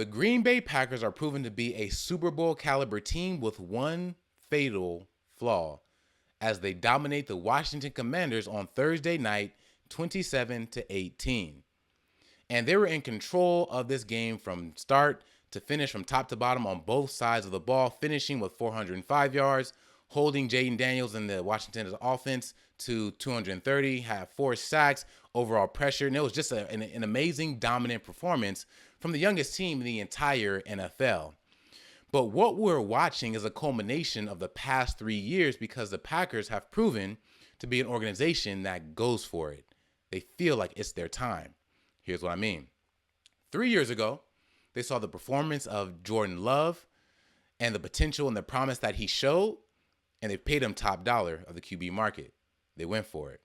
The Green Bay Packers are proven to be a Super Bowl caliber team with one fatal flaw as they dominate the Washington Commanders on Thursday night 27-18. And they were in control of this game from start to finish, from top to bottom on both sides of the ball, finishing with 405 yards, holding Jayden Daniels and the Washington offense to 230, had 4 sacks, overall pressure. And it was just an amazing, dominant performance from the youngest team in the entire NFL. But what we're watching is a culmination of the past 3 years because the Packers have proven to be an organization that goes for it. They feel like it's their time. Here's what I mean. 3 years ago, they saw the performance of Jordan Love and the potential and the promise that he showed, and they paid him top dollar of the QB market. They went for it.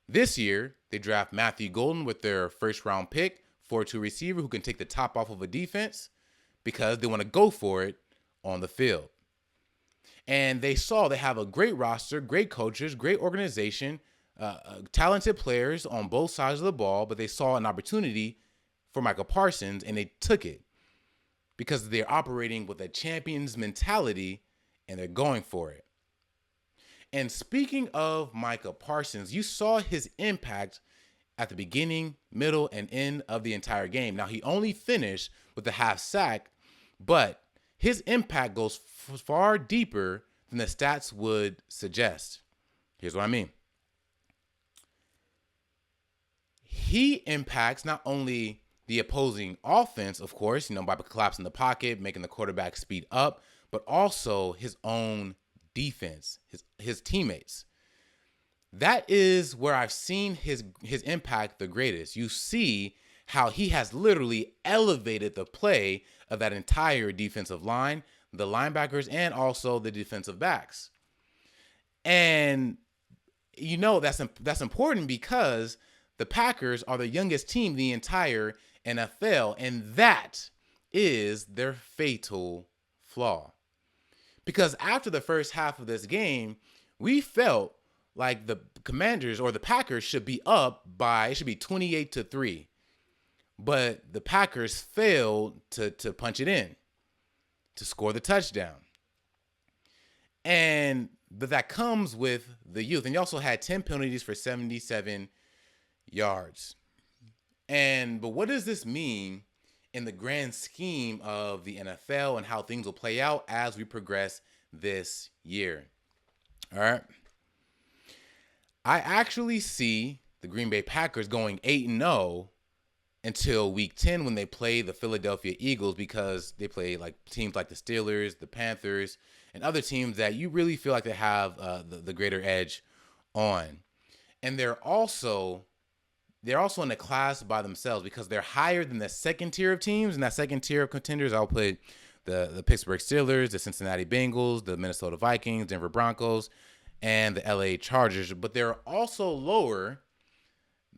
This year, they draft Matthew Golden with their first-round pick, 4-2 receiver who can take the top off of a defense because they want to go for it on the field. And they saw they have a great roster, great coaches, great organization, talented players on both sides of the ball, but they saw an opportunity for Micah Parsons, and they took it because they're operating with a champion's mentality, and they're going for it. And speaking of Micah Parsons, you saw his impact at the beginning, middle, and end of the entire game. Now, he only finished with a half sack, but his impact goes far deeper than the stats would suggest. Here's what I mean. He impacts not only the opposing offense, of course, by collapsing the pocket, making the quarterback speed up, but also his own defense, his teammates. That is where I've seen his impact the greatest. You see how he has literally elevated the play of that entire defensive line, the linebackers, and also the defensive backs. And that's important because the Packers are the youngest team in the entire NFL, and that is their fatal flaw. Because after the first half of this game, we felt like the Commanders or the Packers should be up by, it should be 28-3. But the Packers failed to punch it in, to score the touchdown. But that comes with the youth. And you also had 10 penalties for 77 yards. But what does this mean in the grand scheme of the NFL and how things will play out as we progress this year? All right. I actually see the Green Bay Packers going 8-0 until week 10 when they play the Philadelphia Eagles, because they play like teams like the Steelers, the Panthers, and other teams that you really feel like they have the greater edge on. And they're also in a class by themselves because they're higher than the second tier of teams. And that second tier of contenders, I'll put the Pittsburgh Steelers, the Cincinnati Bengals, the Minnesota Vikings, Denver Broncos, and the LA Chargers. But they're also lower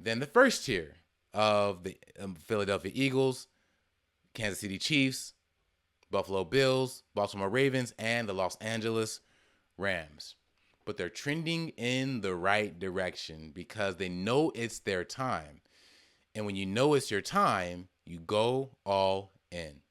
than the first tier of the Philadelphia Eagles, Kansas City Chiefs, Buffalo Bills, Baltimore Ravens, and the Los Angeles Rams. But they're trending in the right direction because they know it's their time. And when you know it's your time, you go all in.